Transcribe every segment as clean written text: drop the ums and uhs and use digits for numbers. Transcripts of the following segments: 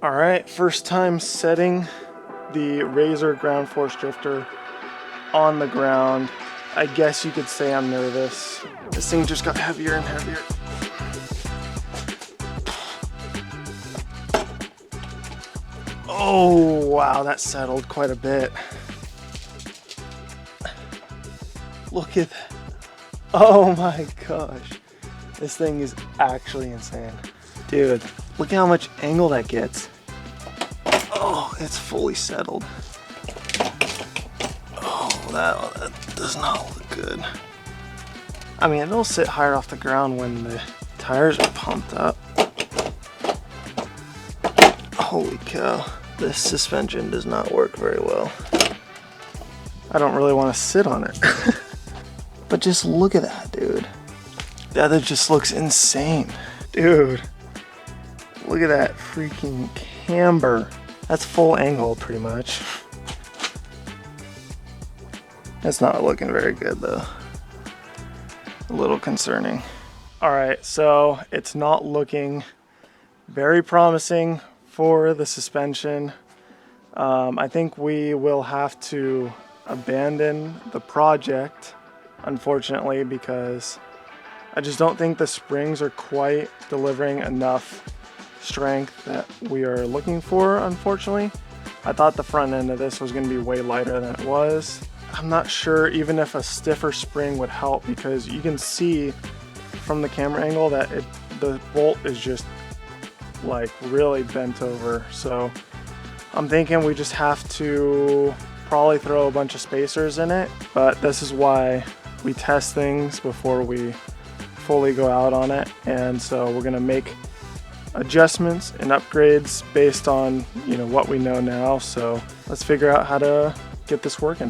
All right, first time setting the Razor ground force drifter on the ground. I guess you could say I'm nervous. This thing just got heavier and heavier. Oh, wow, that settled quite a bit. Look at that. Oh my gosh. This thing is actually insane. Dude, look at how much angle that gets. Oh, it's fully settled. Oh, that does not look good. I mean, it'll sit higher off the ground when the tires are pumped up. Holy cow. This suspension does not work very well. I don't really want to sit on it. But just look at that, dude. That just looks insane. Dude, look at that freaking camber. That's full angle pretty much. That's not looking very good though. A little concerning. All right, so it's not looking very promising for the suspension. I think we will have to abandon the project, unfortunately, because I just don't think the springs are quite delivering enough strength that we are looking for, unfortunately. I thought the front end of this was going to be way lighter than it was. I'm not sure even if a stiffer spring would help, because you can see from the camera angle that the bolt is just like really bent over. So I'm thinking we just have to probably throw a bunch of spacers in it, but this is why we test things before we fully go out on it. And so we're gonna make adjustments and upgrades based on, you know, what we know now. So let's figure out how to get this working.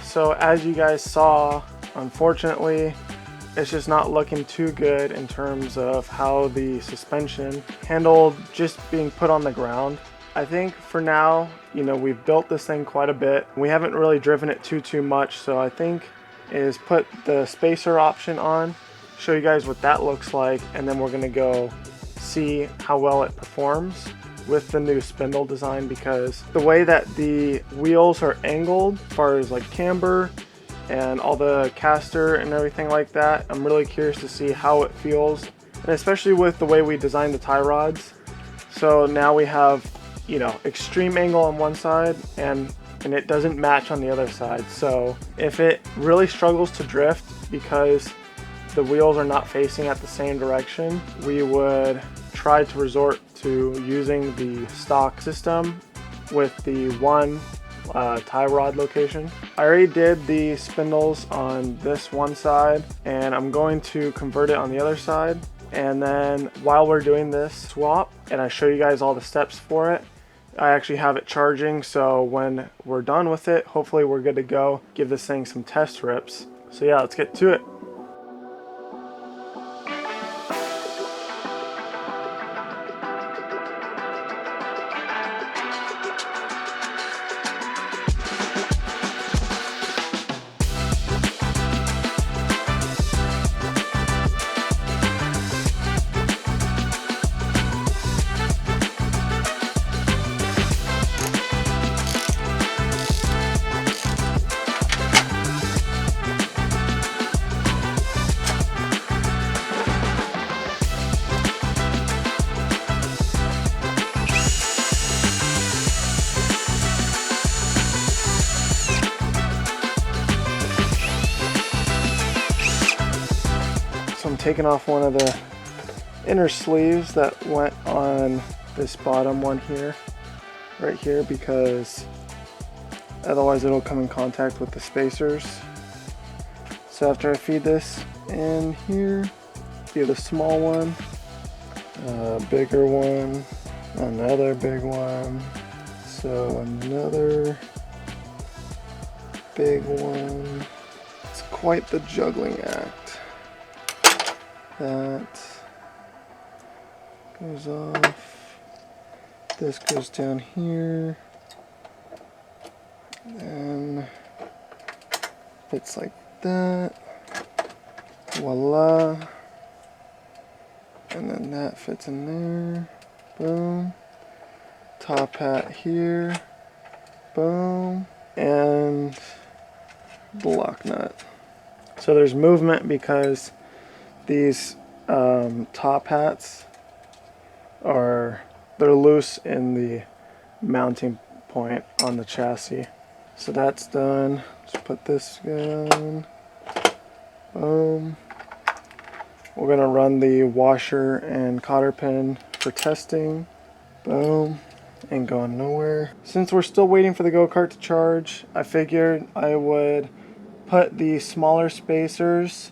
So as you guys saw, unfortunately, it's just not looking too good in terms of how the suspension handled just being put on the ground. I think for now, you know, we've built this thing quite a bit. We haven't really driven it too much, so I think is put the spacer option on, show you guys what that looks like, and then we're gonna go see how well it performs with the new spindle design, because the way that the wheels are angled as far as like camber and all the caster and everything like that, I'm really curious to see how it feels, and especially with the way we designed the tie rods. So now we have, you know, extreme angle on one side and it doesn't match on the other side. So if it really struggles to drift because the wheels are not facing at the same direction, we would try to resort to using the stock system with the one tie rod location. I already did the spindles on this one side, and I'm going to convert it on the other side. And then while we're doing this swap and I show you guys all the steps for it, I actually have it charging, so when we're done with it, hopefully we're good to go, give this thing some test rips. So yeah, let's get to it. So I'm taking off one of the inner sleeves that went on this bottom one here, right here, because otherwise it'll come in contact with the spacers. So after I feed this in here, feed a small one, a bigger one, another big one, so another big one. It's quite the juggling act. That, goes off. This goes down here. And fits like that. Voila. And then that fits in there. Boom. Top hat here. Boom. And the lock nut. So there's movement because these top hats they're loose in the mounting point on the chassis. So that's done. Let's put this on. Boom. We're gonna run the washer and cotter pin for testing. Boom. Ain't going nowhere. Since we're still waiting for the go-kart to charge, I figured I would put the smaller spacers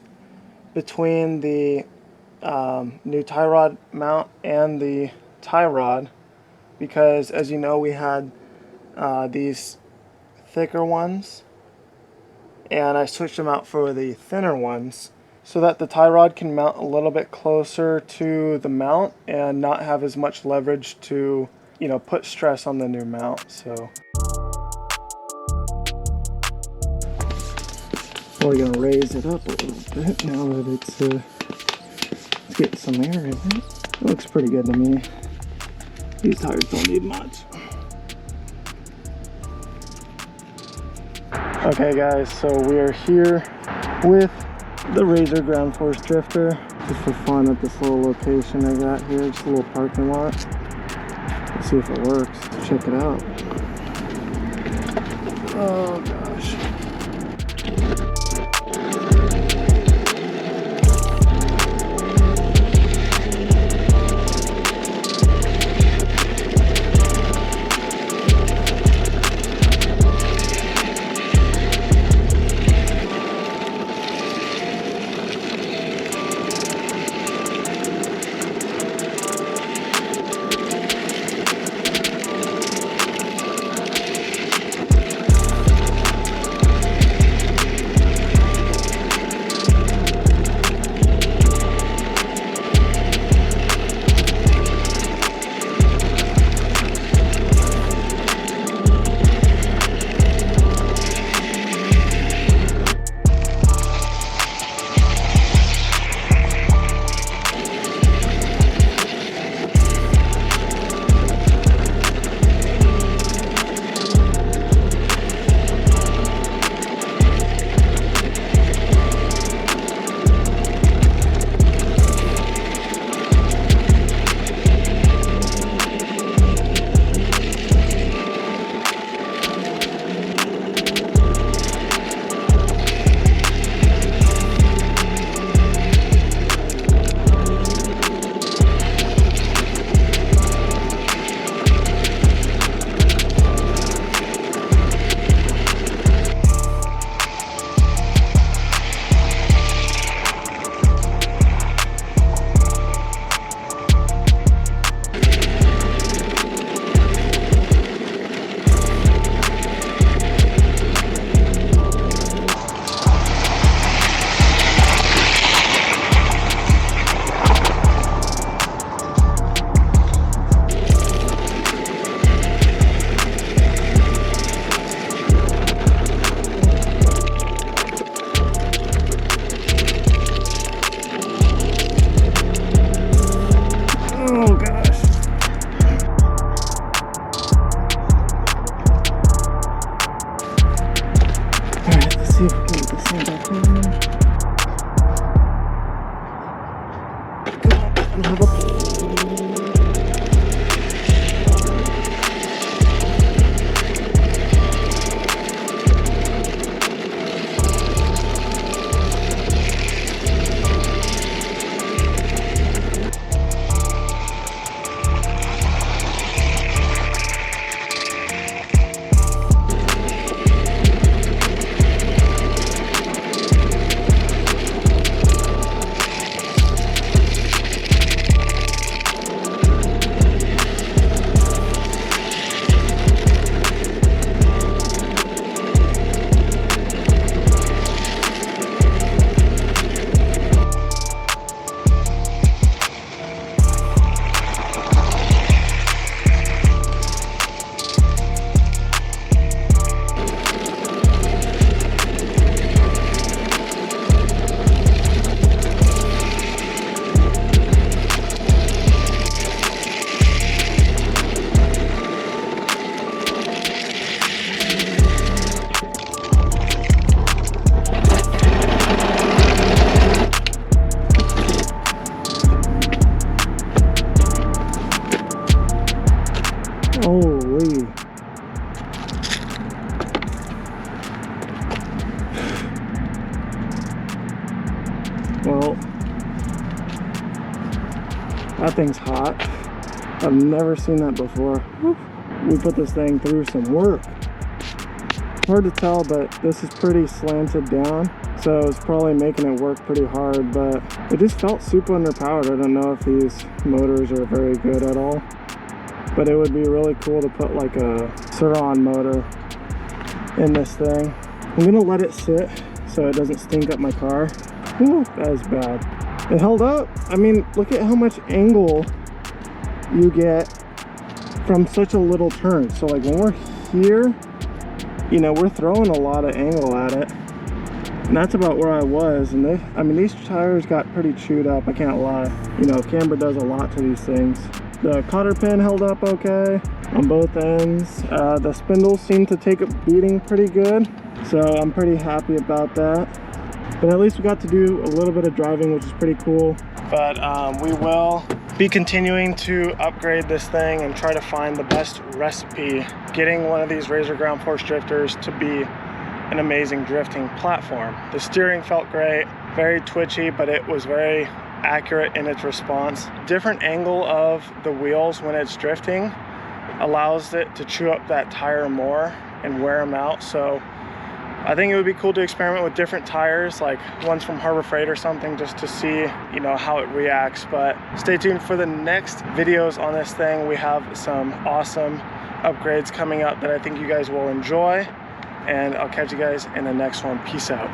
between the new tie rod mount and the tie rod, because as you know, we had these thicker ones and I switched them out for the thinner ones so that the tie rod can mount a little bit closer to the mount and not have as much leverage to, you know, put stress on the new mount. So we're gonna raise it up a little bit now that it's getting some air in it. It looks pretty good to me. These tires don't need much. Okay guys, so we are here with the Razor Ground Force Drifter, just for fun at this little location I got here, just a little parking lot. Let's see if it works. Let's check it out. Oh gosh. Holy. Well, that thing's hot. I've never seen that before. We put this thing through some work. Hard to tell, but this is pretty slanted down, so it's probably making it work pretty hard, but it just felt super underpowered. I don't know if these motors are very good at all, but it would be really cool to put like a Sur-on motor in this thing. I'm gonna let it sit so it doesn't stink up my car. Ooh, that is bad. It held up. I mean, look at how much angle you get from such a little turn. So like when we're here, you know, we're throwing a lot of angle at it, and that's about where I was. And I mean, these tires got pretty chewed up, I can't lie. You know, camber does a lot to these things. The cotter pin held up okay on both ends. The spindles seem to take a beating pretty good, so I'm pretty happy about that. But at least we got to do a little bit of driving, which is pretty cool. But we will be continuing to upgrade this thing and try to find the best recipe, getting one of these Razor ground force drifters to be an amazing drifting platform. The steering felt great, very twitchy, but it was very accurate in its response. Different angle of the wheels when it's drifting allows it to chew up that tire more and wear them out. So I think it would be cool to experiment with different tires, like ones from Harbor Freight or something, just to see, you know, how it reacts. But stay tuned for the next videos on this thing. We have some awesome upgrades coming up that I think you guys will enjoy, and I'll catch you guys in the next one. Peace out.